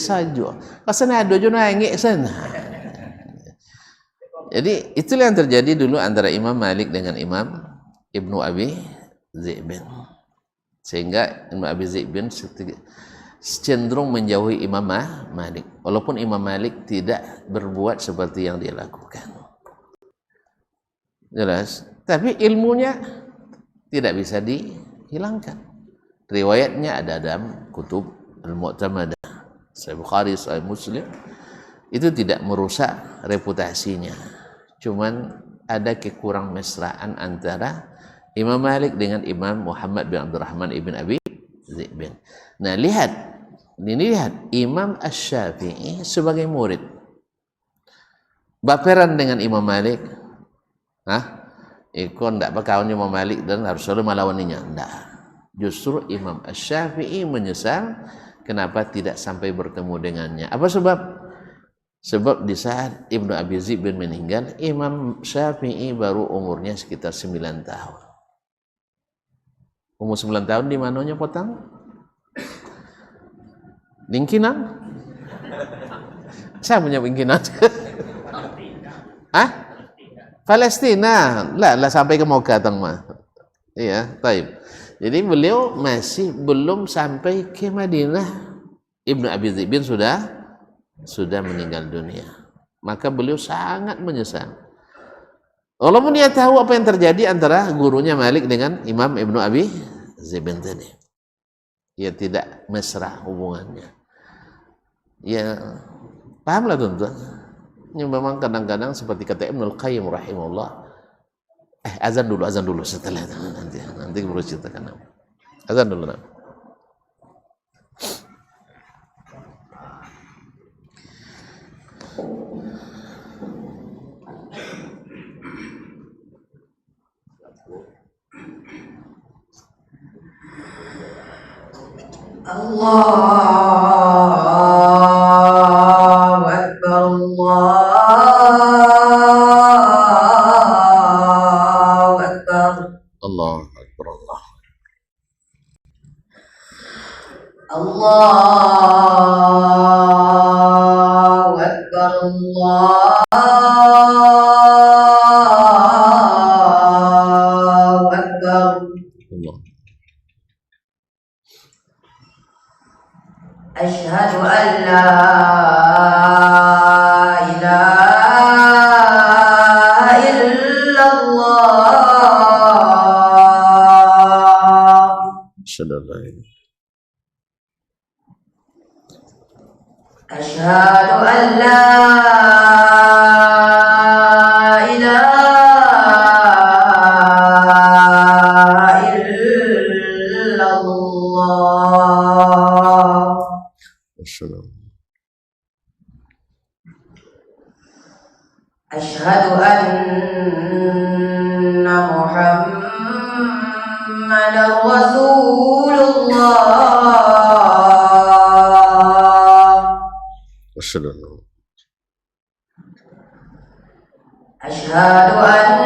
saja. Pasal ada jo nangik sana. Jadi itulah yang terjadi dulu antara Imam Malik dengan Imam Ibnu Abi Dhi'b. Sehingga Imam Abi Dhi'b cenderung menjauhi Imam Malik, walaupun Imam Malik tidak berbuat seperti yang dia lakukan. Jelas, tapi ilmunya tidak bisa dihilangkan. Riwayatnya ada dalam kutub Al-Mu'tamadah, Sahih Bukhari, Sahih Muslim. Itu tidak merusak reputasinya. Cuman ada kekurang mesraan antara Imam Malik dengan Imam Muhammad bin Abdurrahman ibn Abi Dhi'b. Nah, lihat Imam Asy-Syafi'i sebagai murid baperan dengan Imam Malik. Ikon tidak berkawan Imam Malik dan harus selalu melawaninya. Tidak. Justru Imam Asy-Syafi'i menyesal kenapa tidak sampai bertemu dengannya. Apa sebab? Sebab di saat Ibnu Abi Dhi'b meninggal, Imam Syafi'i baru umurnya sekitar 9 tahun. Umur 9 tahun di mananya potang? Lingkinan? Saya punya lingkinan. Palestina. Lah sampai ke Moka tang mah. Iya, taib. Jadi beliau masih belum sampai ke Madinah. Ibnu Abi Dhi'b sudah meninggal dunia. Maka beliau sangat menyesal. Walaupun dia tahu apa yang terjadi antara gurunya Malik dengan Imam Ibnu Abi Dhi'b tadi. Ya tidak mesra hubungannya. Ya pahamlah tuan-tuan. Yang memang kadang-kadang seperti kata Ibnul Qayyim rahimahullah. Azan dulu setelah itu nanti baru ceritakan. Azan dulu nak. Allahu Akbar, Allahu Akbar. Allahu Akbar, Allahu Akbar. Asyhadu an la ilaha illallah. Asyhadu an la ilaha. Asyhadu an la ilaha illallah. Asyhadu anna Muhammadar Rasulullah. Asyhadu an Asyhadu anna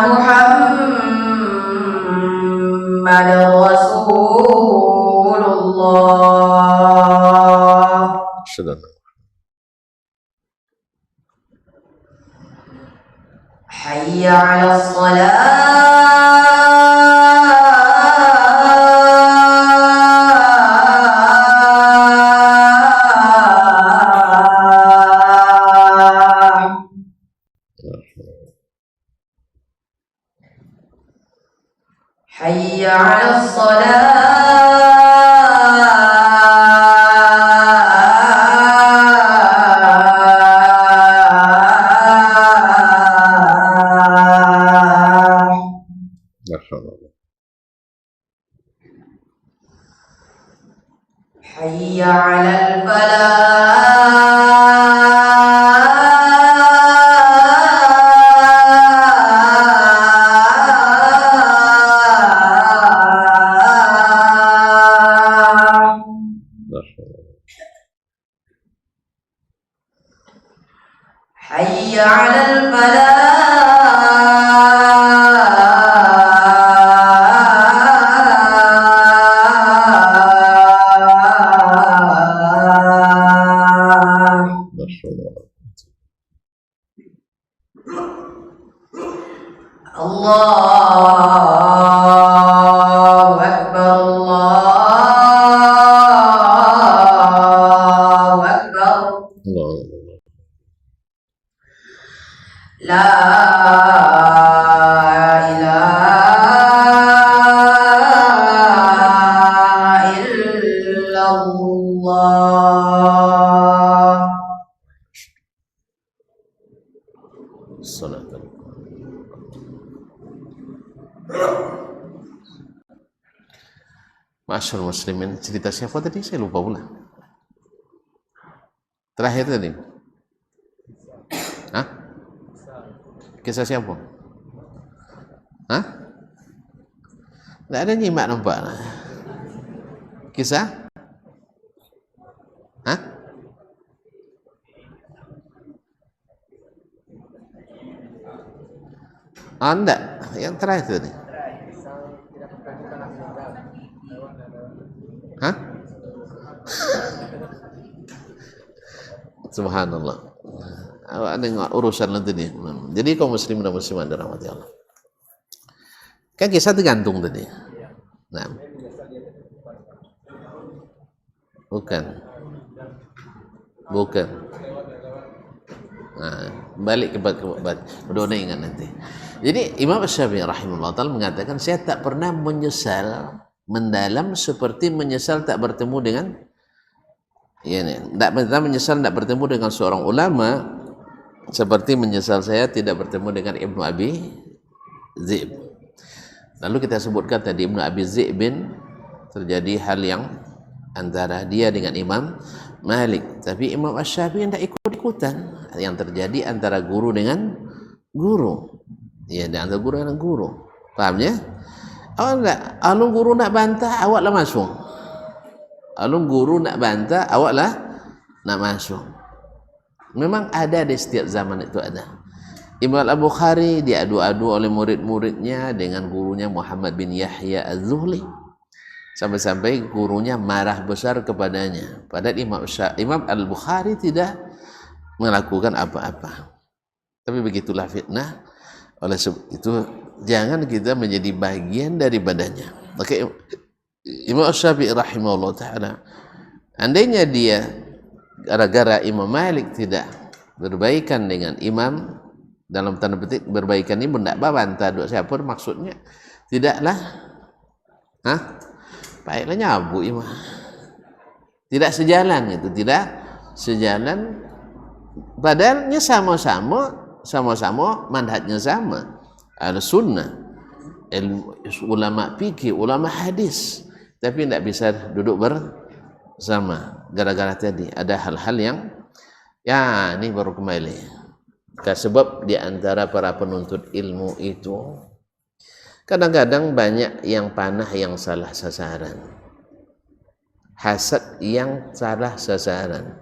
Muhammadar Rasulullah. Asyhadu an Hayya 'alas salah. Hayya 'alas salah. Hayya 'alal falah. Hayya 'alal falah. Allahu Akbar, Allahu Akbar. La ilaha illallah. Salat. Masyaallah muslimin, cerita siapa tadi? Saya lupa pula. Terakhir tadi. Hah? Kisah siapa? Hah? Tidak ada nyimak nampak. Kisah? Hah? Ah, enggak. Yang terakhir tadi. Hah? Subhanallah. Awak dengar urusan nanti ni. Jadi kaum muslimin dan muslimat dirahmati Allah. Kan kisah tergantung tadi. Nah. Bukan. Nah, balik ke Dona ingat nanti. Jadi Imam Syafi'i rahimahullah ta'ala mengatakan, saya tak pernah menyesal mendalam seperti menyesal tak bertemu dengan tak pernah menyesal tak bertemu dengan seorang ulama seperti menyesal saya tidak bertemu dengan Ibnu Abi Zi'b. Lalu kita sebutkan tadi Ibnu Abi Zi'b terjadi hal yang antara dia dengan Imam Malik, tapi Imam Asy-Syafi'i tidak ikut-ikutan. Yang terjadi antara guru dengan guru, ya, antara guru dengan guru. Paham ya? Awak enggak, alung guru nak bantah, awaklah masuk. Alung guru nak bantah, awaklah nak masuk. Memang ada di setiap zaman itu ada. Imam Al-Bukhari diadu-adu oleh murid-muridnya dengan gurunya Muhammad bin Yahya Az-Zuhli. Sampai-sampai gurunya marah besar kepadanya. Padahal Imam Al-Bukhari tidak melakukan apa-apa. Tapi begitulah fitnah. Oleh sebab itu jangan kita menjadi bagian daripadanya. Maka Imam Syafi'i rahimahullah ta'ala, andainya dia gara-gara Imam Malik tidak berbaikan dengan imam, dalam tanda petik berbaikan ini benda bantah duk siapa maksudnya, tidaklah baiklah nyabu imam, tidak sejalan, itu tidak sejalan, padahalnya sama-sama manhajnya sama, al-sunnah, ulama fikih, ulama hadis, tapi tidak bisa duduk bersama gara-gara tadi ada hal-hal yang ya ini baru kembali. Sebab di antara para penuntut ilmu itu kadang-kadang banyak yang panah yang salah sasaran, hasad yang salah sasaran,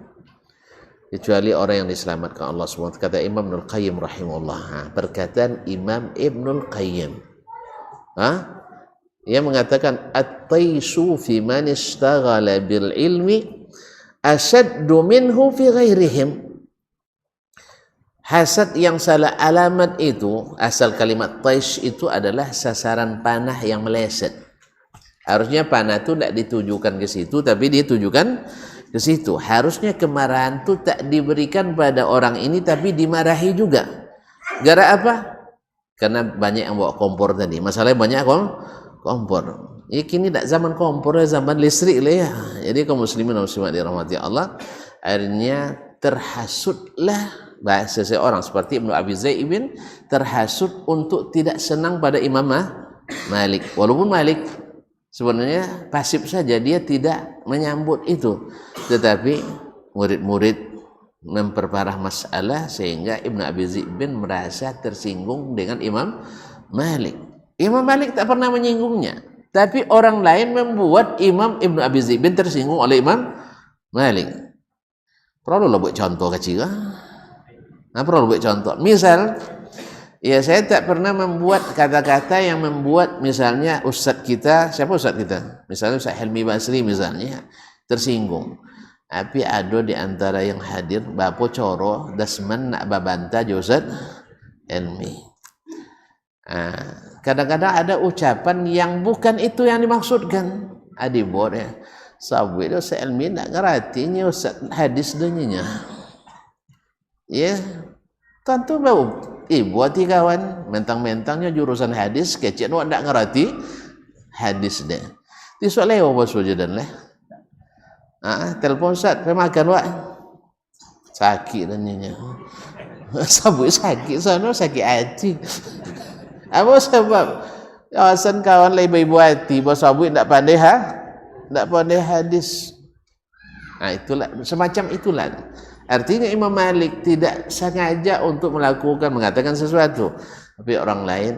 kecuali orang yang diselamatkan Allah SWT. Kata Imam Ibnul Qayyim rahimahullah, perkataan Imam Ibnul Qayyim, ia mengatakan at-taisu fi man ishtaghala bil ilmi asyaddu minhu fi ghairihim. Hasad yang salah alamat itu, asal kalimat taish itu adalah sasaran panah yang meleset. Harusnya panah itu tidak ditujukan ke situ, tapi ditujukan ke situ. Harusnya kemarahan itu tak diberikan pada orang ini, tapi dimarahi juga. Gara apa? Karena banyak yang bawa kompor tadi. Masalahnya banyak kompor. Ya, kini tak zaman kompor, zaman listrik lah ya. Jadi kaum muslimin dan muslimat dirahmati Allah, akhirnya terhasutlah bahasa seorang seperti Ibnu Abi Zaid bin terhasut untuk tidak senang pada Imam Malik. Walaupun Malik sebenarnya pasif saja, dia tidak menyambut itu, tetapi murid-murid memperparah masalah sehingga Ibnu Abi Zaid bin merasa tersinggung dengan Imam Malik. Imam Malik tak pernah menyinggungnya, tapi orang lain membuat Imam Ibnu Abi Zaid bin tersinggung oleh Imam Malik. Perlu lah buat contoh kecil. Perlu buat contoh. Misal, ya saya tak pernah membuat kata-kata yang membuat misalnya ustadz kita, siapa ustadz kita? Misalnya Ustaz Helmi Basri misalnya tersinggung. Tapi ada di antara yang hadir bapo coro dasman nak babanta Ustaz Helmi. Kadang-kadang ada ucapan yang bukan itu yang dimaksudkan. Adibor ya. Sabu itu Ustaz Helmi nak ngeratinya Ustaz hadis dunia. Ya, tentu bau. Buat kawan, mentang-mentangnya jurusan hadis, kecil nu ndak ngerti hadis deh. Ti soalnya apa sujudan leh. Telepon Ustaz, makan wak. Sakit danyanya. Sabu sakit, sono sakit hati. Apa sebab? Kawasan kawan lebih ibu hati, bos sabu ndak pandai ndak pandai hadis. Itulah semacam itulah. Artinya Imam Malik tidak sengaja untuk mengatakan sesuatu, tapi orang lain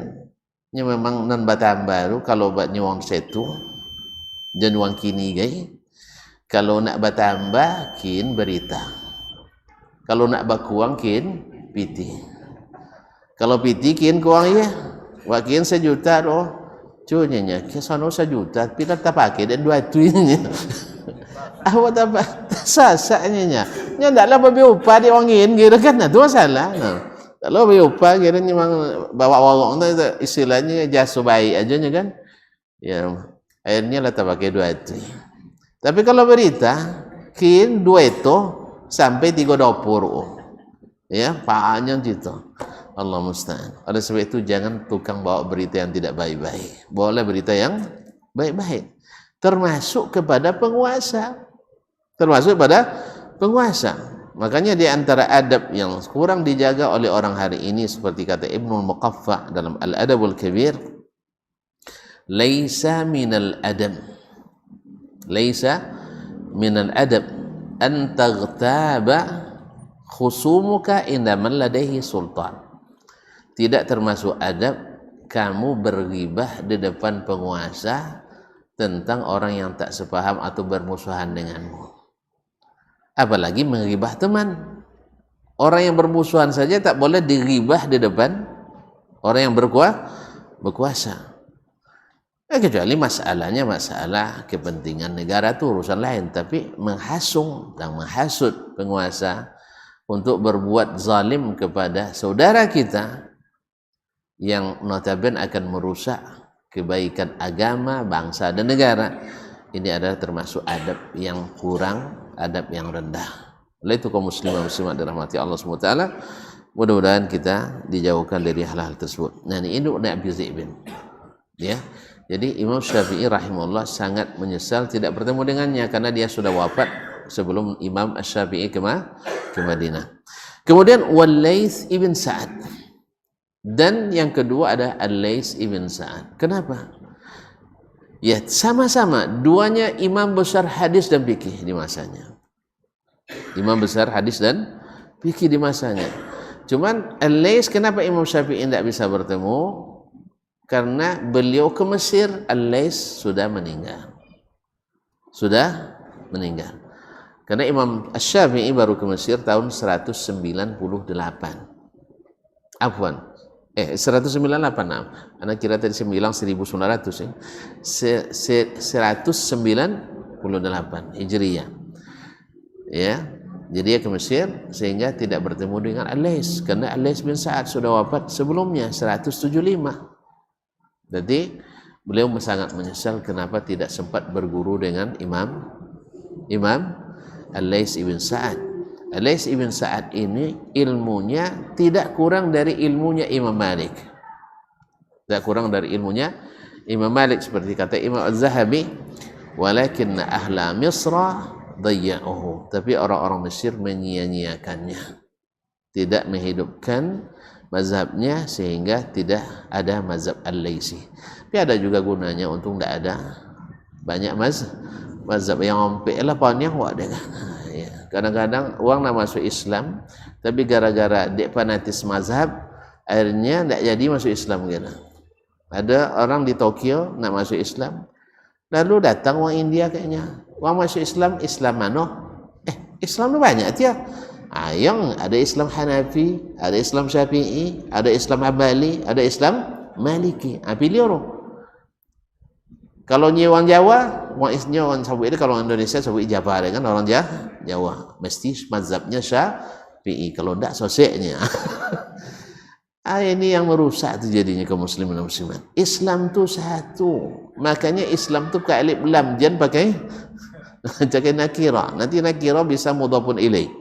yang memang non batam baru kalau buat nyuang setu dan wang kini gay, kalau nak batambah kin berita, kalau nak bakuang kin piti, kalau piti kin kuang ya wakin sejuta loh cunyanya kesana sejuta kita tak pakai dan dua tuinya. Awak tak sasaknya nya ndaklah babi upah di wangin kira kan tu masalah. Kalau babi upah kira memang bawa warung tu istilahnya jasa baik aja kan. Ya akhirnya lah tak pakai dua itu. Tapi kalau berita kin dua itu sampai 320. Ya, paknya gitu. Allah musta'an. Oleh sebab itu jangan tukang bawa berita yang tidak baik-baik. Boleh berita yang baik-baik. Termasuk kepada penguasa. Makanya di antara adab yang kurang dijaga oleh orang hari ini seperti kata Ibnul Muqaffa dalam Al-Adabul Kabir, laisa minal adab an taghtaba khusumuka inda man ladaihi sultan. Tidak termasuk adab kamu berghibah di depan penguasa tentang orang yang tak sepaham atau bermusuhan denganmu. Apalagi menghibah teman. Orang yang bermusuhan saja tak boleh dighibah di depan orang yang berkuasa. Kecuali masalahnya masalah kepentingan negara itu urusan lain, tapi menghasung dan menghasut penguasa untuk berbuat zalim kepada saudara kita yang notabene akan merusak kebaikan agama, bangsa dan negara, ini adalah termasuk adab yang kurang, adab yang rendah. Oleh itu kaum muslimin muslimat dirahmati Allah SWT, mudah-mudahan kita dijauhkan dari hal-hal tersebut. Nah, ini induk Abi Zaibin, ya. Jadi Imam Syafi'i rahimahullah sangat menyesal tidak bertemu dengannya karena dia sudah wafat sebelum Imam Asy-Syafi'i ke Madinah. Kemudian Wal-Laits ibn Sa'ad, dan yang kedua ada Al-Laits ibn Sa'ad. Kenapa? Ya, sama-sama duanya imam besar hadis dan fikih di masanya. Imam besar hadis dan fikih di masanya. Cuman Al-Laits, kenapa Imam Syafi'i tidak bisa bertemu? Karena beliau ke Mesir, Al-Laits sudah meninggal. Sudah meninggal. Karena Imam Asy-Syafi'i baru ke Mesir tahun 198. Afwan. 198. Anak kira tadi 1900 ya. 198 Hijriyah. Ya. Jadi dia ke Mesir sehingga tidak bertemu dengan Al-Laits karena Al-Laits bin Sa'ad sudah wafat sebelumnya 175. Jadi beliau sangat menyesal kenapa tidak sempat berguru dengan Imam Al-Laits ibn Sa'ad. Al-Laits ibn Sa'ad ini ilmunya tidak kurang dari ilmunya Imam Malik. Tidak kurang dari ilmunya Imam Malik, seperti kata Imam Az-Zahabi, walakinna ahla Misra dayya'uhu. Tapi orang-orang Mesir menyia-nyiakannya, tidak menghidupkan mazhabnya sehingga tidak ada mazhab Al-Laitsi. Tapi ada juga gunanya untuk tidak ada banyak mazhab yang ompek lah panjang wak deh kan. Ya. Kadang-kadang orang nak masuk Islam tapi gara-gara dia fanatis mazhab akhirnya tidak jadi masuk Islam gitu. Ada orang di Tokyo nak masuk Islam, lalu datang orang India kayaknya, orang masuk Islam, Islam mana? Islam tu banyak dia. Yang ada Islam Hanafi, ada Islam Syafi'i, ada Islam Hambali, ada Islam Maliki. Pilih orang. Kalau orang Jawa, orang sabuk itu, kalau orang Indonesia sabuk Jawa kan orang Jawa mesti mazhabnya Syafi'i. Kalau tidak soseknya. Ini yang merusak itu jadinya kaum muslimin dan muslimat. Islam tu satu. Makanya Islam tu ke alif lam jangan pakai nakira. Nanti nakira bisa mudhafun ilaih.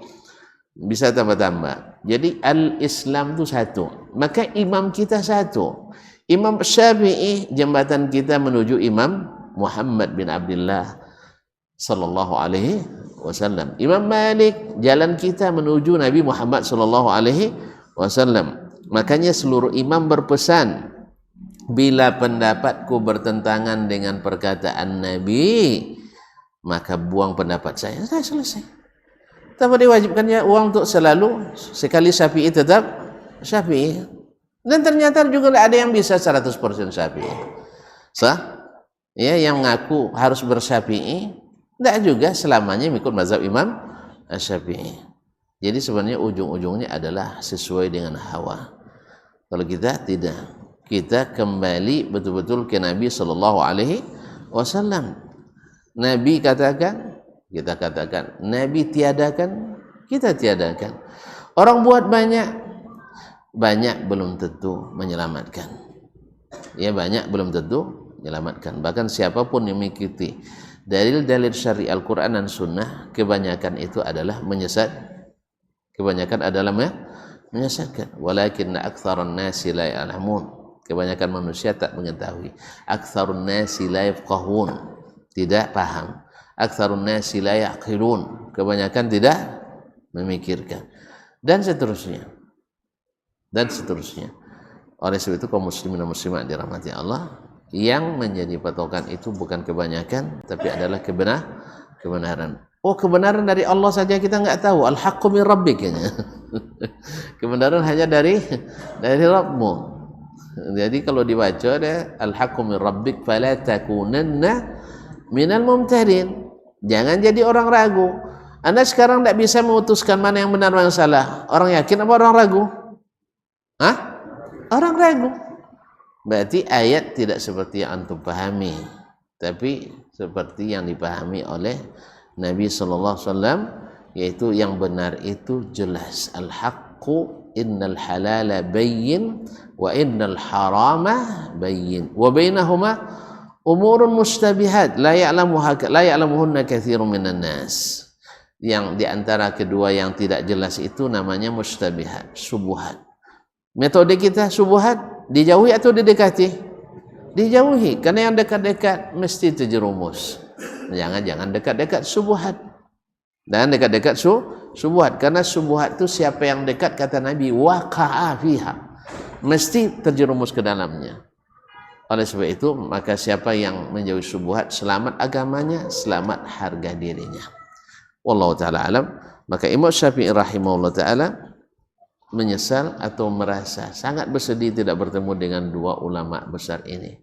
Bisa tambah-tambah. Jadi al-Islam itu satu. Maka imam kita satu. Imam Syafi'i jembatan kita menuju Imam Muhammad bin Abdullah sallallahu alaihi wasallam. Imam Malik jalan kita menuju Nabi Muhammad sallallahu alaihi wasallam. Makanya seluruh imam berpesan, bila pendapatku bertentangan dengan perkataan Nabi, maka buang pendapat saya. Sudah selesai. Tanpa diwajibkannya uang untuk selalu sekali Syafi'i tetap Syafi'i. Dan ternyata juga ada yang bisa 100% Syafi'i. Sah? Ya, yang mengaku harus bersyafi'i, tidak juga selamanya mengikut mazhab Imam Syafi'i. Jadi sebenarnya ujung-ujungnya adalah sesuai dengan hawa. Kalau kita tidak, kita kembali betul-betul ke Nabi sallallahu alaihi wasallam. Nabi katakan, kita katakan. Nabi tiadakan, kita tiadakan. Orang buat banyak belum tentu menyelamatkan. Ya, banyak belum tentu menyelamatkan. Bahkan siapapun yang mengikuti dalil-dalil syari Al-Quran dan Sunnah, kebanyakan itu adalah menyesatkan. Walakinna aktsarun nasi la ya'lamun. Kebanyakan manusia tak mengetahui. Aktsarun nasi la yafqahun. Tidak paham. Aktsarun nasi la yaqilun. Kebanyakan tidak memikirkan. Dan seterusnya. Oleh sebab itu kaum muslimin dan muslimat dirahmati Allah, yang menjadi patokan itu bukan kebanyakan, tapi adalah kebenaran. Oh, kebenaran dari Allah saja kita enggak tahu. Al-haqqu min rabbik. Kebenaran hanya dari Rabbmu. Jadi kalau dibaca ada al-haqqu min rabbik fala takunanna minal mumtarin. Jangan jadi orang ragu. Anda sekarang tidak bisa memutuskan mana yang benar mana yang salah. Orang yakin apa orang ragu? Orang ragu. Berarti ayat tidak seperti yang antum pahami, tapi seperti yang dipahami oleh Nabi sallallahu alaihi wasallam, yaitu yang benar itu jelas. Al-haqqu innal halala bayyin wa innal harama bayyin wa bainahuma umurun mustabihat la ya'lamuhunna katsirun minan nas. Yang diantara kedua yang tidak jelas itu namanya mustabihat, subuhat. Metode kita subuhat dijauhi atau didekati? Dijauhi, karena yang dekat-dekat mesti terjerumus. Jangan dekat-dekat subuhat. Dan dekat-dekat subuhat, karena subuhat itu siapa yang dekat, kata Nabi, waqa'a fiha, mesti terjerumus ke dalamnya. Oleh sebab itu, maka siapa yang menjauhi subuhat, selamat agamanya, selamat harga dirinya. Wallahu ta'ala alam. Maka Imam Syafi'i rahimahullah ta'ala menyesal atau merasa sangat bersedih tidak bertemu dengan dua ulama besar ini.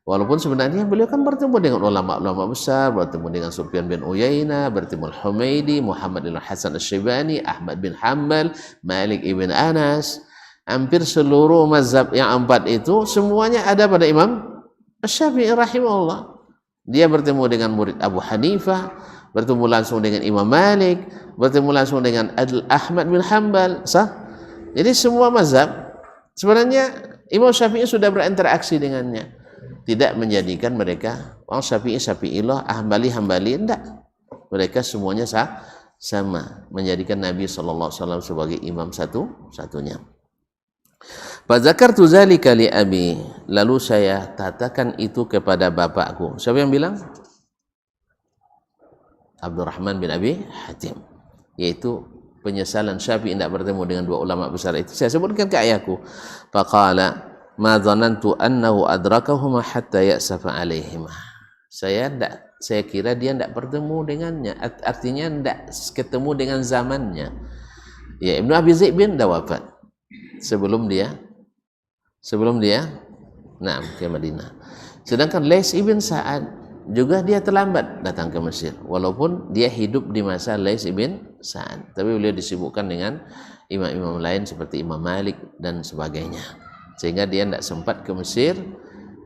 Walaupun sebenarnya beliau kan bertemu dengan ulama-ulama besar, bertemu dengan Sufyan bin Uyainah, bertemu Al-Humaidi, Muhammad bin Hasan Asy-Syaibani, Ahmad bin Hanbal, Malik ibn Anas. Hampir seluruh mazhab yang empat itu semuanya ada pada Imam Syafi'i rahimahullah. Dia bertemu dengan murid Abu Hanifah, bertemu langsung dengan Imam Malik, bertemu langsung dengan Ahmad bin Hanbal. Jadi semua mazhab sebenarnya Imam Syafi'i sudah berinteraksi dengannya. Tidak menjadikan mereka orang Syafi'ilah, Hambali, tidak. Mereka semuanya sama, menjadikan Nabi sallallahu alaihi wasallam sebagai imam satu-satunya. Fa zakartu zalika li abi, lalu saya katakan itu kepada bapakku. Siapa yang bilang? Abdurrahman bin Abi Hatim, yaitu penyesalan Syafi'i tidak bertemu dengan dua ulama besar itu. Saya sebutkan ke ayahku. Faqala ma dhanantu annahu adrakahuma hatta ya'safa alaihima. Saya kira dia tidak bertemu dengannya, artinya tidak ketemu dengan zamannya. Ya, Ibnu Abi Zaid bin dah wafat sebelum dia ke Madinah. Sedangkan Lais ibn Sa'ad juga dia terlambat datang ke Mesir, walaupun dia hidup di masa Lais ibn Sa'ad, tapi beliau disibukkan dengan imam-imam lain seperti Imam Malik dan sebagainya, sehingga dia tidak sempat ke Mesir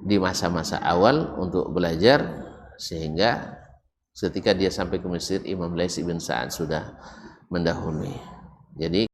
di masa-masa awal untuk belajar, sehingga ketika dia sampai ke Mesir Imam Lais ibn Sa'ad sudah mendahului. Jadi